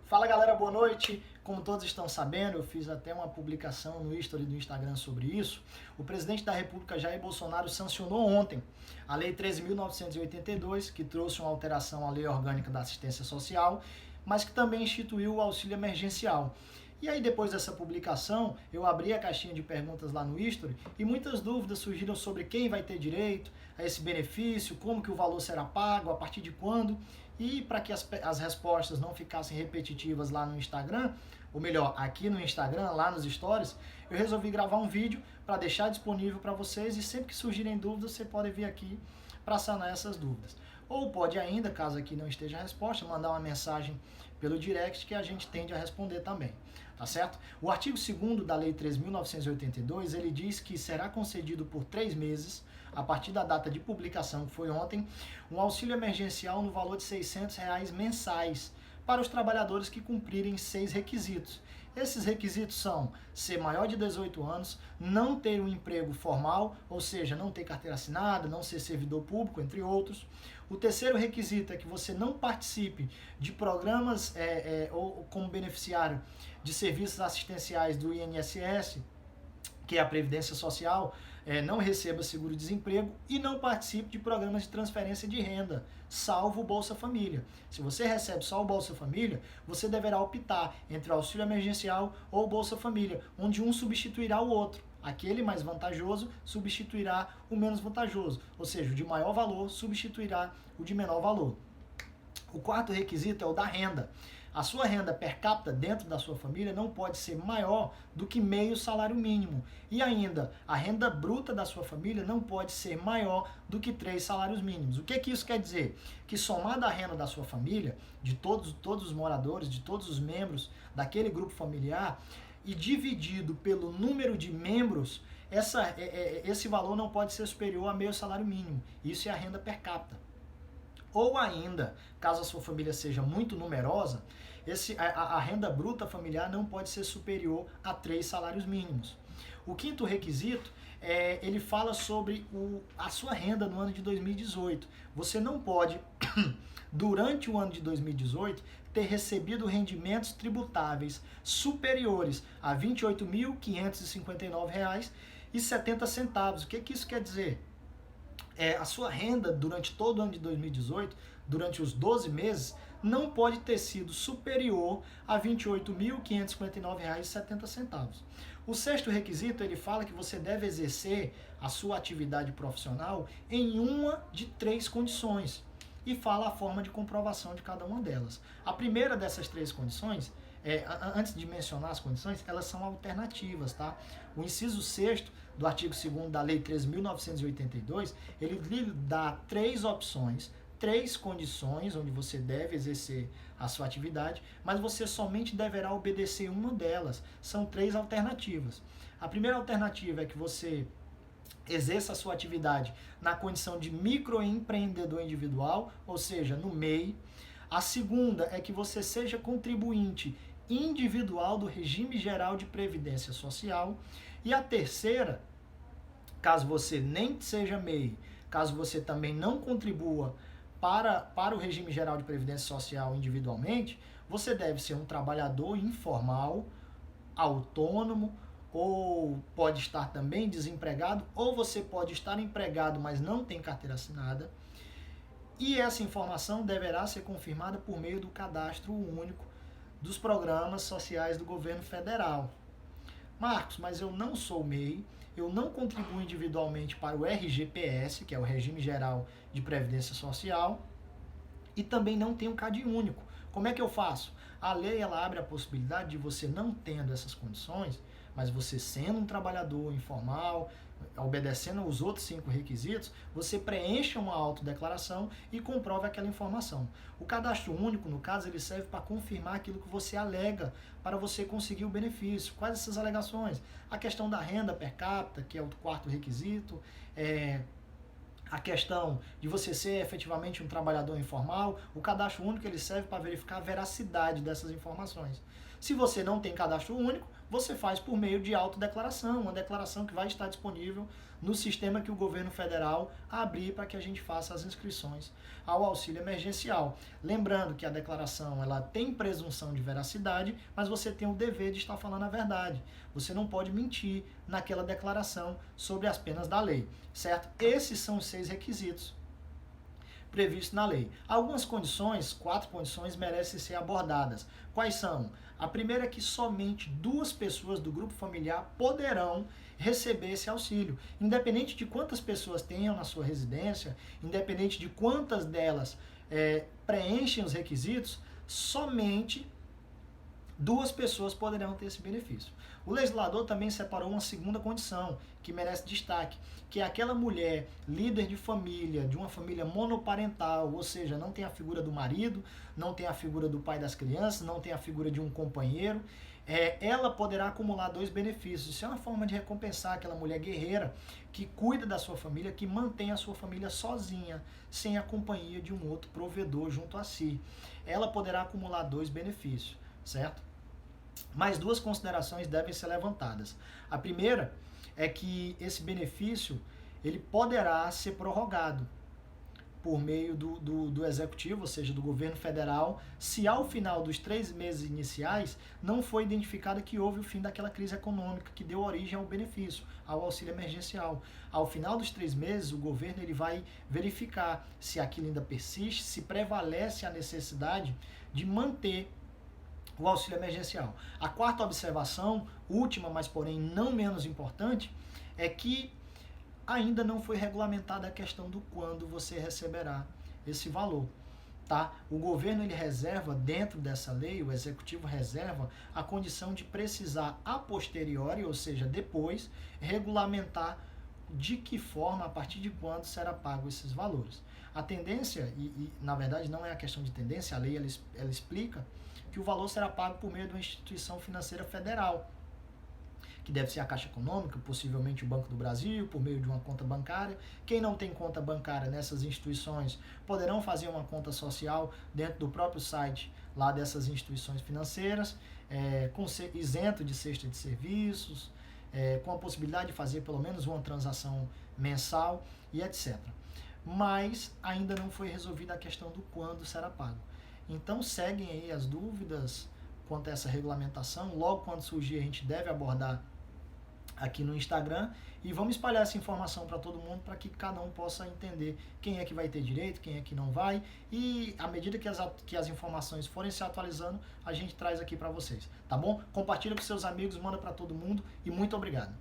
Fala galera, boa noite. Como todos estão sabendo, eu fiz até uma publicação no History do Instagram sobre isso. O presidente da República, Jair Bolsonaro, sancionou ontem a Lei 13.982, que trouxe uma alteração à Lei Orgânica da Assistência Social, mas que também instituiu o auxílio emergencial. E aí, depois dessa publicação, eu abri a caixinha de perguntas lá no History e muitas dúvidas surgiram sobre quem vai ter direito a esse benefício, como que o valor será pago, a partir de quando. E para que as respostas não ficassem repetitivas lá no Instagram, ou melhor, aqui no Instagram, lá nos stories, eu resolvi gravar um vídeo para deixar disponível para vocês e sempre que surgirem dúvidas, você pode vir aqui para sanar essas dúvidas. Ou pode ainda, caso aqui não esteja a resposta, mandar uma mensagem pelo direct que a gente tende a responder também, tá certo? O artigo 2º da Lei 3.982, ele diz que será concedido por 3 meses, a partir da data de publicação, que foi ontem, um auxílio emergencial no valor de R$ 600 mensais para os trabalhadores que cumprirem 6 requisitos. Esses requisitos são ser maior de 18 anos, não ter um emprego formal, ou seja, não ter carteira assinada, não ser servidor público, entre outros. O terceiro requisito é que você não participe de programas ou como beneficiário de serviços assistenciais do INSS, que é a Previdência Social, não receba seguro-desemprego e não participe de programas de transferência de renda, salvo o Bolsa Família. Se você recebe só o Bolsa Família, você deverá optar entre o auxílio emergencial ou o Bolsa Família, onde um substituirá o outro. Aquele mais vantajoso substituirá o menos vantajoso, ou seja, o de maior valor substituirá o de menor valor. O quarto requisito é o da renda. A sua renda per capita dentro da sua família não pode ser maior do que meio salário mínimo. E ainda, a renda bruta da sua família não pode ser maior do que 3 salários mínimos. O que isso quer dizer? Que somada a renda da sua família, de todos os moradores, de todos os membros daquele grupo familiar, e dividido pelo número de membros, esse valor não pode ser superior a meio salário mínimo. Isso é a renda per capita. Ou ainda, caso a sua família seja muito numerosa, a renda bruta familiar não pode ser superior a 3 salários mínimos. O quinto requisito, ele fala sobre a sua renda no ano de 2018. Você não pode, durante o ano de 2018, ter recebido rendimentos tributáveis superiores a R$ 28.559,70. O que isso quer dizer? A sua renda durante todo o ano de 2018, durante os 12 meses, não pode ter sido superior a R$ 28.559,70. O sexto requisito, ele fala que você deve exercer a sua atividade profissional em uma de 3 condições e fala a forma de comprovação de cada uma delas. A primeira dessas 3 condições, antes de mencionar as condições, elas são alternativas, tá? O inciso 6º do artigo 2º da Lei 3.982, ele lhe dá 3 opções, 3 condições onde você deve exercer a sua atividade, mas você somente deverá obedecer uma delas. São 3 alternativas. A primeira alternativa é que você exerça a sua atividade na condição de microempreendedor individual, ou seja, no MEI. A segunda é que você seja contribuinte individual do Regime Geral de Previdência Social. E a terceira, caso você nem seja MEI, caso você também não contribua para o Regime Geral de Previdência Social individualmente, você deve ser um trabalhador informal, autônomo, ou pode estar também desempregado, ou você pode estar empregado, mas não tem carteira assinada. E essa informação deverá ser confirmada por meio do cadastro único dos programas sociais do governo federal. Marcos, mas eu não sou MEI, eu não contribuo individualmente para o RGPS, que é o Regime Geral de Previdência Social, e também não tenho CAD único. Como é que eu faço? A lei ela abre a possibilidade de você não tendo essas condições, mas você sendo um trabalhador informal, obedecendo os outros 5 requisitos, você preencha uma autodeclaração e comprova aquela informação. O cadastro único, no caso, ele serve para confirmar aquilo que você alega para você conseguir o benefício. Quais essas alegações? A questão da renda per capita, que é o 4º requisito, a questão de você ser efetivamente um trabalhador informal, o cadastro único ele serve para verificar a veracidade dessas informações. Se você não tem cadastro único, você faz por meio de autodeclaração, uma declaração que vai estar disponível no sistema que o governo federal abrir para que a gente faça as inscrições ao auxílio emergencial. Lembrando que a declaração ela tem presunção de veracidade, mas você tem o dever de estar falando a verdade. Você não pode mentir naquela declaração sobre as penas da lei, certo? Esses são os 6 requisitos previstos na lei. Algumas condições, 4 condições, merecem ser abordadas. Quais são? A primeira é que somente 2 pessoas do grupo familiar poderão receber esse auxílio. Independente de quantas pessoas tenham na sua residência, independente de quantas delas preenchem os requisitos, somente 2 pessoas poderão ter esse benefício. O legislador também separou uma segunda condição, que merece destaque, que é aquela mulher líder de família, de uma família monoparental, ou seja, não tem a figura do marido, não tem a figura do pai das crianças, não tem a figura de um companheiro, ela poderá acumular 2 benefícios. Isso é uma forma de recompensar aquela mulher guerreira que cuida da sua família, que mantém a sua família sozinha, sem a companhia de um outro provedor junto a si. Ela poderá acumular 2 benefícios, certo? Mais 2 considerações devem ser levantadas. A primeira é que esse benefício ele poderá ser prorrogado por meio do executivo, ou seja, do governo federal, se ao final dos 3 meses iniciais não foi identificado que houve o fim daquela crise econômica que deu origem ao benefício, ao auxílio emergencial. Ao final dos 3 meses, o governo ele vai verificar se aquilo ainda persiste, se prevalece a necessidade de manter o auxílio emergencial. A quarta observação, última, mas porém não menos importante, é que ainda não foi regulamentada a questão do quando você receberá esse valor. Tá? O governo ele reserva, dentro dessa lei, o executivo reserva a condição de precisar a posteriori, ou seja, depois, regulamentar de que forma, a partir de quando será pago esses valores. A tendência, e na verdade não é a questão de tendência, a lei ela explica que o valor será pago por meio de uma instituição financeira federal, que deve ser a Caixa Econômica, possivelmente o Banco do Brasil, por meio de uma conta bancária. Quem não tem conta bancária nessas instituições poderão fazer uma conta social dentro do próprio site lá dessas instituições financeiras, isento de cesta de serviços, com a possibilidade de fazer pelo menos uma transação mensal e etc. Mas ainda não foi resolvida a questão do quando será pago. Então seguem aí as dúvidas quanto a essa regulamentação. Logo quando surgir a gente deve abordar aqui no Instagram e vamos espalhar essa informação para todo mundo para que cada um possa entender quem é que vai ter direito, quem é que não vai, e à medida que as informações forem se atualizando, a gente traz aqui para vocês, tá bom? Compartilha com seus amigos, manda para todo mundo e muito obrigado.